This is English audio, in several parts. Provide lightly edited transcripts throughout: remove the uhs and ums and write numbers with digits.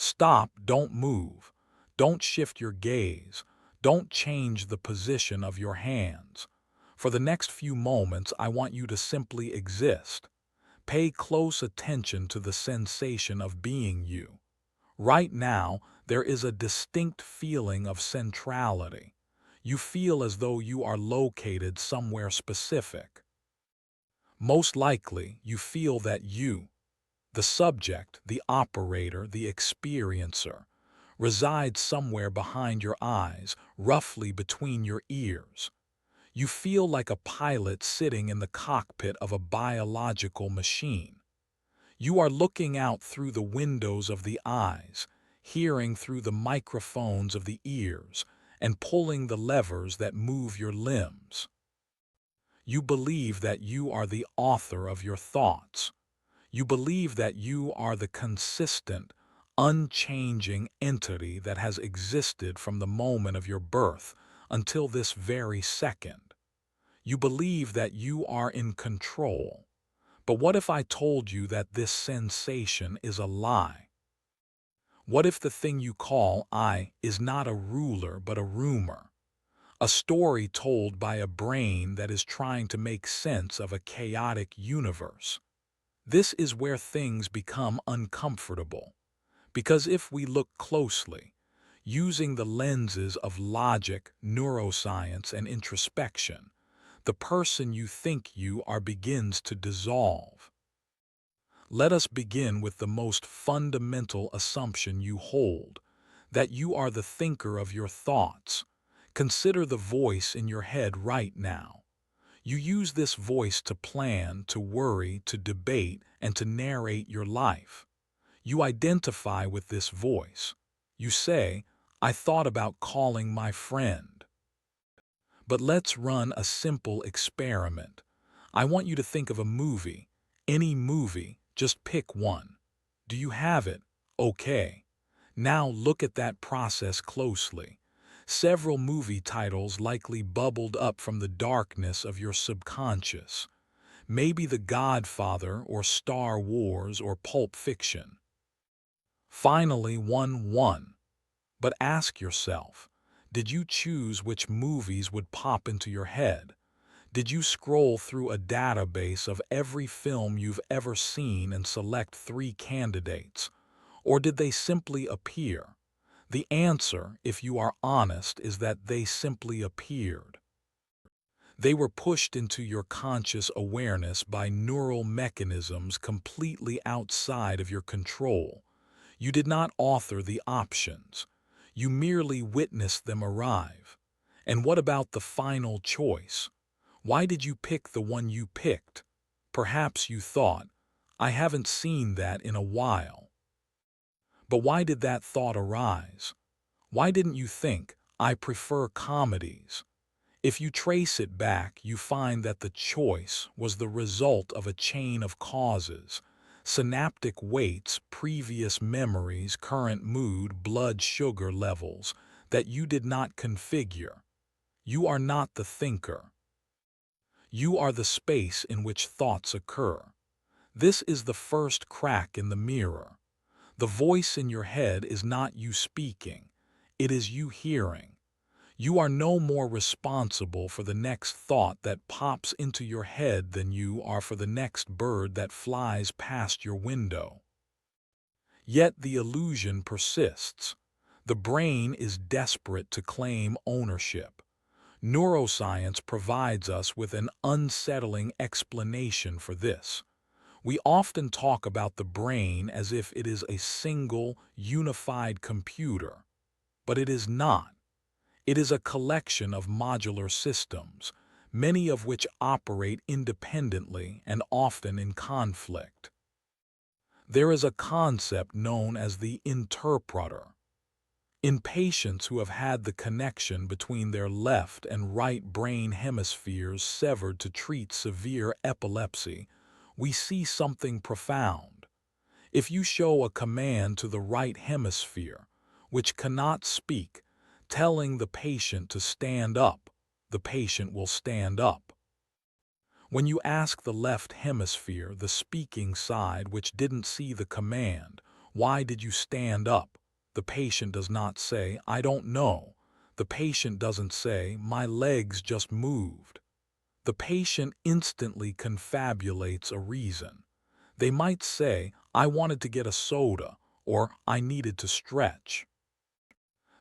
Stop, don't move. Don't shift your gaze. Don't change the position of your hands. For the next few moments, I want you to simply exist. Pay close attention to the sensation of being you. Right now, there is a distinct feeling of centrality. You feel as though you are located somewhere specific. Most likely, you feel that you, the subject, the operator, the experiencer, resides somewhere behind your eyes, roughly between your ears. You feel like a pilot sitting in the cockpit of a biological machine. You are looking out through the windows of the eyes, hearing through the microphones of the ears, and pulling the levers that move your limbs. You believe that you are the author of your thoughts. You believe that you are the consistent, unchanging entity that has existed from the moment of your birth until this very second. You believe that you are in control. But what if I told you that this sensation is a lie? What if the thing you call I is not a ruler but a rumor? A story told by a brain that is trying to make sense of a chaotic universe. This is where things become uncomfortable. Because if we look closely, using the lenses of logic, neuroscience, and introspection, the person you think you are begins to dissolve. Let us begin with the most fundamental assumption you hold, that you are the thinker of your thoughts. Consider the voice in your head right now. You use this voice to plan, to worry, to debate, and to narrate your life. You identify with this voice. You say, I thought about calling my friend. But let's run a simple experiment. I want you to think of a movie, any movie, just pick one. Do you have it? Okay. Now look at that process closely. Several movie titles likely bubbled up from the darkness of your subconscious. Maybe The Godfather or Star Wars or Pulp Fiction. Finally, one won. But ask yourself, did you choose which movies would pop into your head? Did you scroll through a database of every film you've ever seen and select 3 candidates? Or did they simply appear? The answer, if you are honest, is that they simply appeared. They were pushed into your conscious awareness by neural mechanisms completely outside of your control. You did not author the options. You merely witnessed them arrive. And what about the final choice? Why did you pick the one you picked? Perhaps you thought, I haven't seen that in a while. But why did that thought arise? Why didn't you think, I prefer comedies? If you trace it back, you find that the choice was the result of a chain of causes: synaptic weights, previous memories, current mood, blood sugar levels, that you did not configure. You are not the thinker. You are the space in which thoughts occur. This is the first crack in the mirror. The voice in your head is not you speaking, it is you hearing. You are no more responsible for the next thought that pops into your head than you are for the next bird that flies past your window. Yet the illusion persists. The brain is desperate to claim ownership. Neuroscience provides us with an unsettling explanation for this. We often talk about the brain as if it is a single, unified computer, but it is not. It is a collection of modular systems, many of which operate independently and often in conflict. There is a concept known as the interpreter. In patients who have had the connection between their left and right brain hemispheres severed to treat severe epilepsy, we see something profound. If you show a command to the right hemisphere, which cannot speak, telling the patient to stand up, the patient will stand up. When you ask the left hemisphere, the speaking side which didn't see the command, Why did you stand up? The patient does not say, I don't know. The patient doesn't say, my legs just moved. The patient instantly confabulates a reason. They might say, I wanted to get a soda, or I needed to stretch.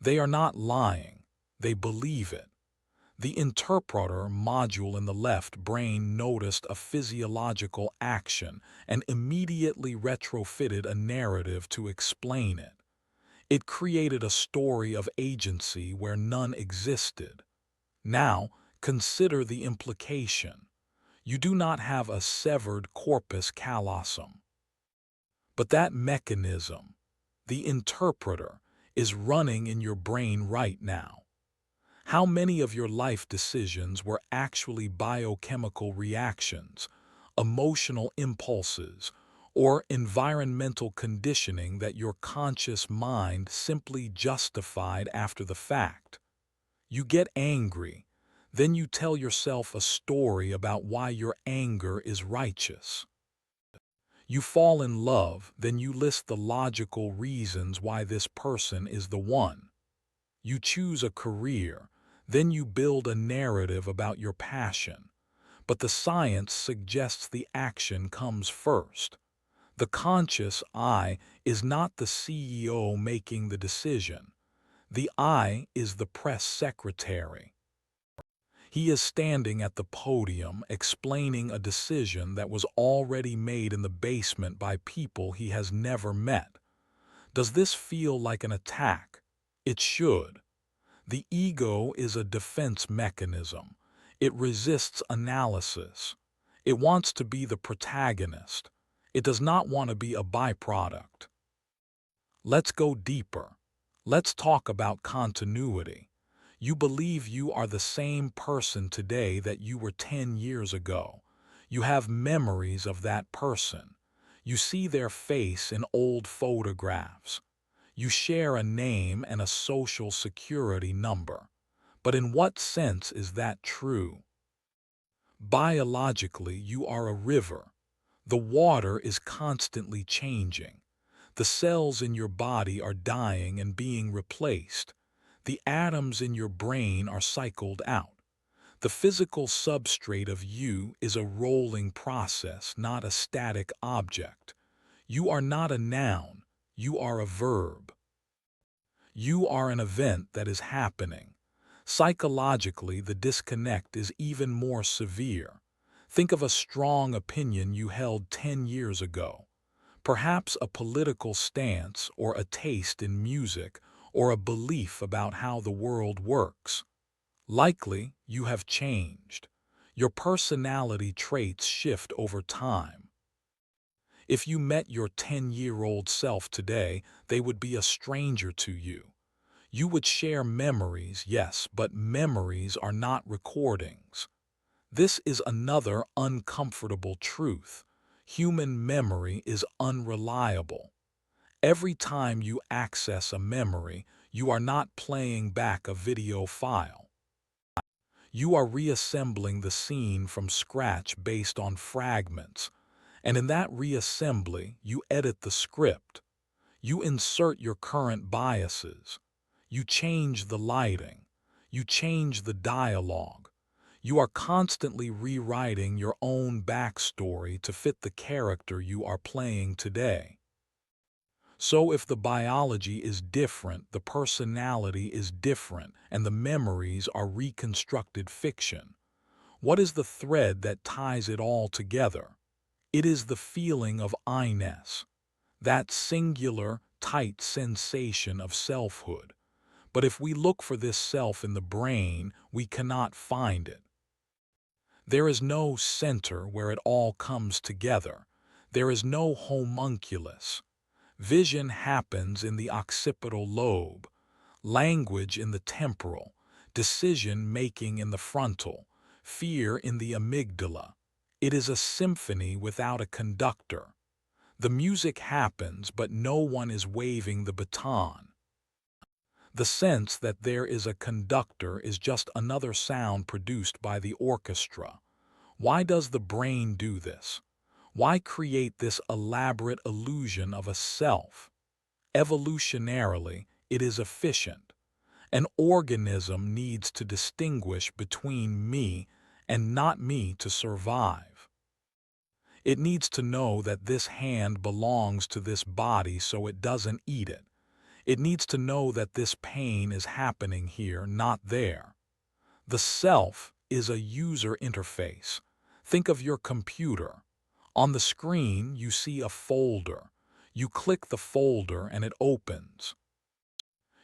They are not lying. They believe it. The interpreter module in the left brain noticed a physiological action and immediately retrofitted a narrative to explain it. It created a story of agency where none existed. Now, consider the implication. You do not have a severed corpus callosum. But that mechanism, the interpreter, is running in your brain right now. How many of your life decisions were actually biochemical reactions, emotional impulses, or environmental conditioning that your conscious mind simply justified after the fact? You get angry, then you tell yourself a story about why your anger is righteous. You fall in love, then you list the logical reasons why this person is the one. You choose a career, then you build a narrative about your passion. But the science suggests the action comes first. The conscious I is not the CEO making the decision. The I is the press secretary. He is standing at the podium explaining a decision that was already made in the basement by people he has never met. Does this feel like an attack? It should. The ego is a defense mechanism. It resists analysis. It wants to be the protagonist. It does not want to be a byproduct. Let's go deeper. Let's talk about continuity. You believe you are the same person today that you were 10 years ago. You have memories of that person. You see their face in old photographs. You share a name and a social security number. But in what sense is that true? Biologically, you are a river. The water is constantly changing. The cells in your body are dying and being replaced. The atoms in your brain are cycled out. The physical substrate of you is a rolling process, not a static object. You are not a noun. You are a verb. You are an event that is happening. Psychologically, the disconnect is even more severe. Think of a strong opinion you held 10 years ago. Perhaps a political stance or a taste in music or a belief about how the world works. Likely, you have changed. Your personality traits shift over time. If you met your 10-year-old self today, they would be a stranger to you. You would share memories, yes, but memories are not recordings. This is another uncomfortable truth. Human memory is unreliable. Every time you access a memory, you are not playing back a video file. You are reassembling the scene from scratch based on fragments, and in that reassembly, you edit the script. You insert your current biases. You change the lighting. You change the dialogue. You are constantly rewriting your own backstory to fit the character you are playing today. So if the biology is different, the personality is different, and the memories are reconstructed fiction, what is the thread that ties it all together? It is the feeling of I-ness, that singular, tight sensation of selfhood. But if we look for this self in the brain, we cannot find it. There is no center where it all comes together. There is no homunculus. Vision happens in the occipital lobe, language in the temporal, decision-making in the frontal, fear in the amygdala. It is a symphony without a conductor. The music happens, but no one is waving the baton. The sense that there is a conductor is just another sound produced by the orchestra. Why does the brain do this? Why create this elaborate illusion of a self? Evolutionarily, it is efficient. An organism needs to distinguish between me and not me to survive. It needs to know that this hand belongs to this body so it doesn't eat it. It needs to know that this pain is happening here, not there. The self is a user interface. Think of your computer. On the screen, you see a folder. You click the folder and it opens.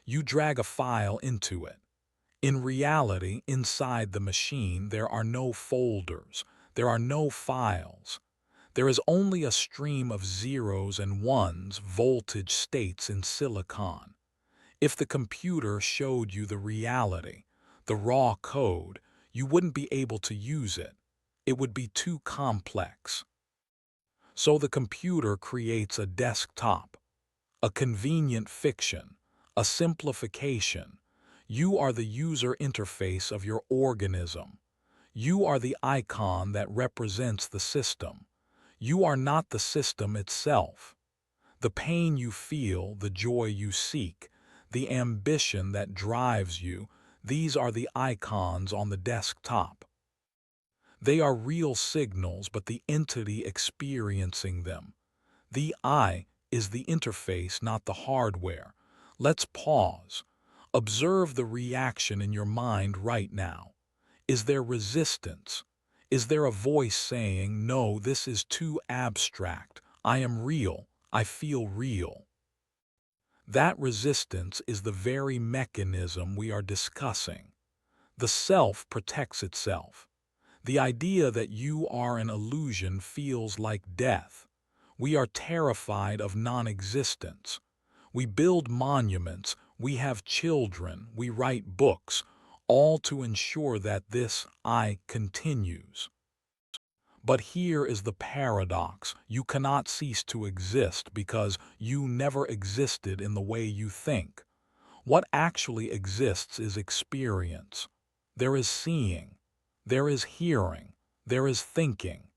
You drag a file into it. In reality, inside the machine, there are no folders. There are no files. There is only a stream of zeros and ones, voltage states in silicon. If the computer showed you the reality, the raw code, you wouldn't be able to use it. It would be too complex. So the computer creates a desktop, a convenient fiction, a simplification. You are the user interface of your organism. You are the icon that represents the system. You are not the system itself. The pain you feel, the joy you seek, the ambition that drives you, these are the icons on the desktop. They are real signals, but the entity experiencing them. The I is the interface, not the hardware. Let's pause. Observe the reaction in your mind right now. Is there resistance? Is there a voice saying, no, this is too abstract. I am real. I feel real. That resistance is the very mechanism we are discussing. The self protects itself. The idea that you are an illusion feels like death. We are terrified of non-existence. We build monuments, we have children, we write books, all to ensure that this I continues. But here is the paradox. You cannot cease to exist because you never existed in the way you think. What actually exists is experience. There is seeing. There is hearing. There is thinking.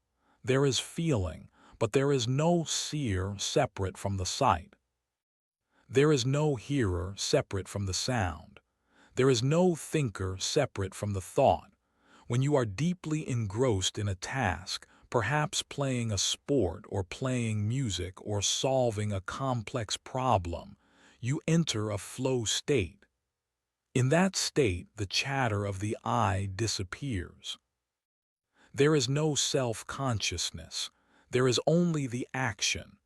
There is feeling. But there is no seer separate from the sight. There is no hearer separate from the sound. There is no thinker separate from the thought. When you are deeply engrossed in a task, perhaps playing a sport or playing music or solving a complex problem, you enter a flow state. In that state, the chatter of the I disappears. There is no self-consciousness. There is only the action.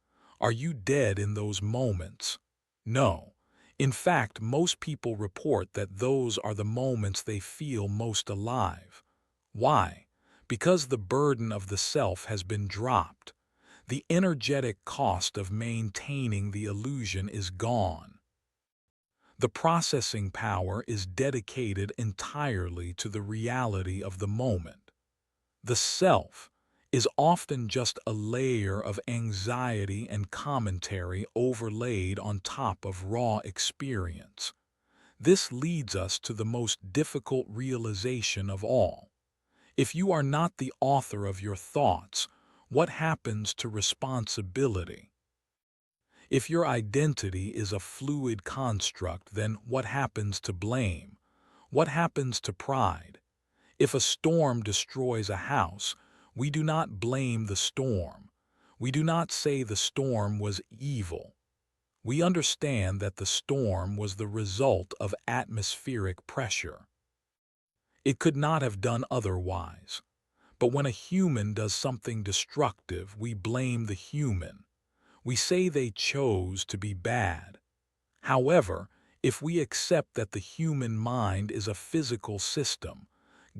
Are you dead in those moments? No. In fact, most people report that those are the moments they feel most alive. Why? Because the burden of the self has been dropped. The energetic cost of maintaining the illusion is gone. The processing power is dedicated entirely to the reality of the moment. The self is often just a layer of anxiety and commentary overlaid on top of raw experience. This leads us to the most difficult realization of all. If you are not the author of your thoughts, what happens to responsibility? If your identity is a fluid construct, then what happens to blame? What happens to pride? If a storm destroys a house, we do not blame the storm. We do not say the storm was evil. We understand that the storm was the result of atmospheric pressure. It could not have done otherwise. But when a human does something destructive, we blame the human. We say they chose to be bad. However, if we accept that the human mind is a physical system,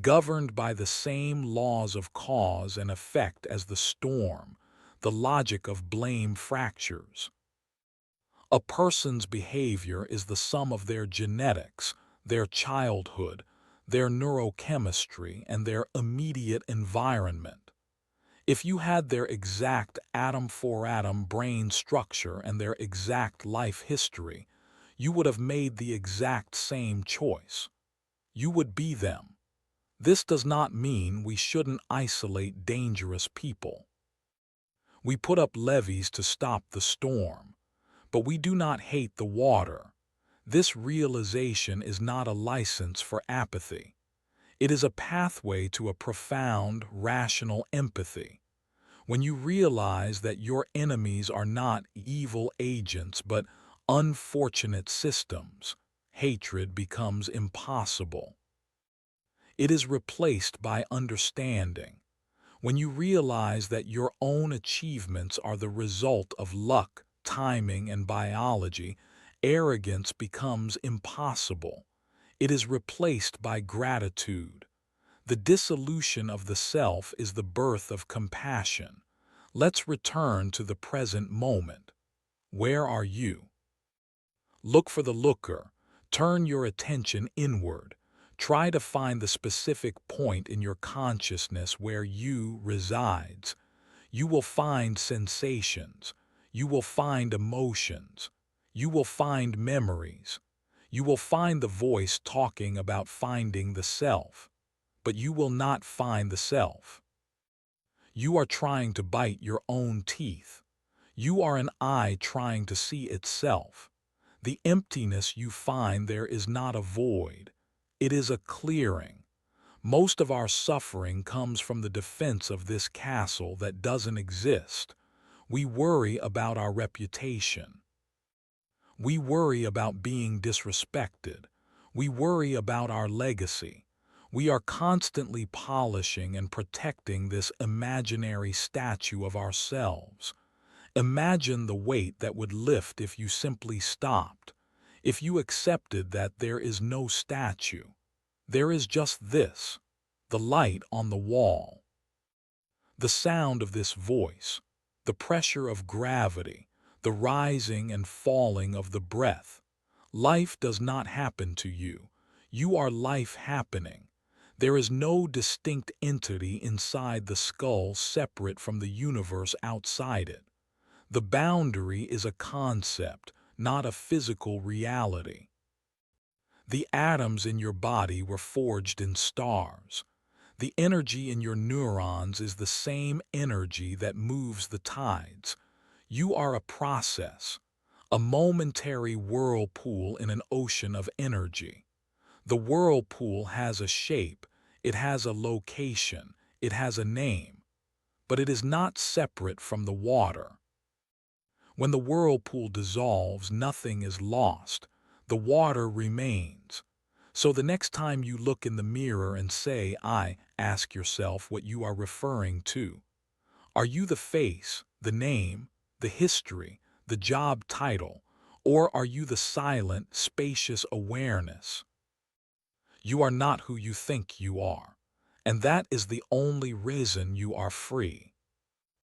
governed by the same laws of cause and effect as the storm, the logic of blame fractures. A person's behavior is the sum of their genetics, their childhood, their neurochemistry, and their immediate environment. If you had their exact atom-for-atom brain structure and their exact life history, you would have made the exact same choice. You would be them. This does not mean we shouldn't isolate dangerous people. We put up levees to stop the storm, but we do not hate the water. This realization is not a license for apathy. It is a pathway to a profound, rational empathy. When you realize that your enemies are not evil agents but unfortunate systems, hatred becomes impossible. It is replaced by understanding. When you realize that your own achievements are the result of luck, timing, and biology, arrogance becomes impossible. It is replaced by gratitude. The dissolution of the self is the birth of compassion. Let's return to the present moment. Where are you? Look for the looker. Turn your attention inward. Try to find the specific point in your consciousness where you resides. You will find sensations. You will find emotions. You will find memories. You will find the voice talking about finding the self. But you will not find the self. You are trying to bite your own teeth. You are an eye trying to see itself. The emptiness you find there is not a void. It is a clearing. Most of our suffering comes from the defense of this castle that doesn't exist. We worry about our reputation. We worry about being disrespected. We worry about our legacy. We are constantly polishing and protecting this imaginary statue of ourselves. Imagine the weight that would lift if you simply stopped, if you accepted that there is no statue. There is just this, the light on the wall, the sound of this voice, the pressure of gravity, the rising and falling of the breath. Life does not happen to you. You are life happening. There is no distinct entity inside the skull separate from the universe outside it. The boundary is a concept, not a physical reality. The atoms in your body were forged in stars. The energy in your neurons is the same energy that moves the tides. You are a process, a momentary whirlpool in an ocean of energy. The whirlpool has a shape, it has a location, it has a name, but it is not separate from the water. When the whirlpool dissolves, nothing is lost. The water remains. So the next time you look in the mirror and say, "I," ask yourself what you are referring to. Are you the face, the name, the history, the job title, or are you the silent, spacious awareness? You are not who you think you are, and that is the only reason you are free.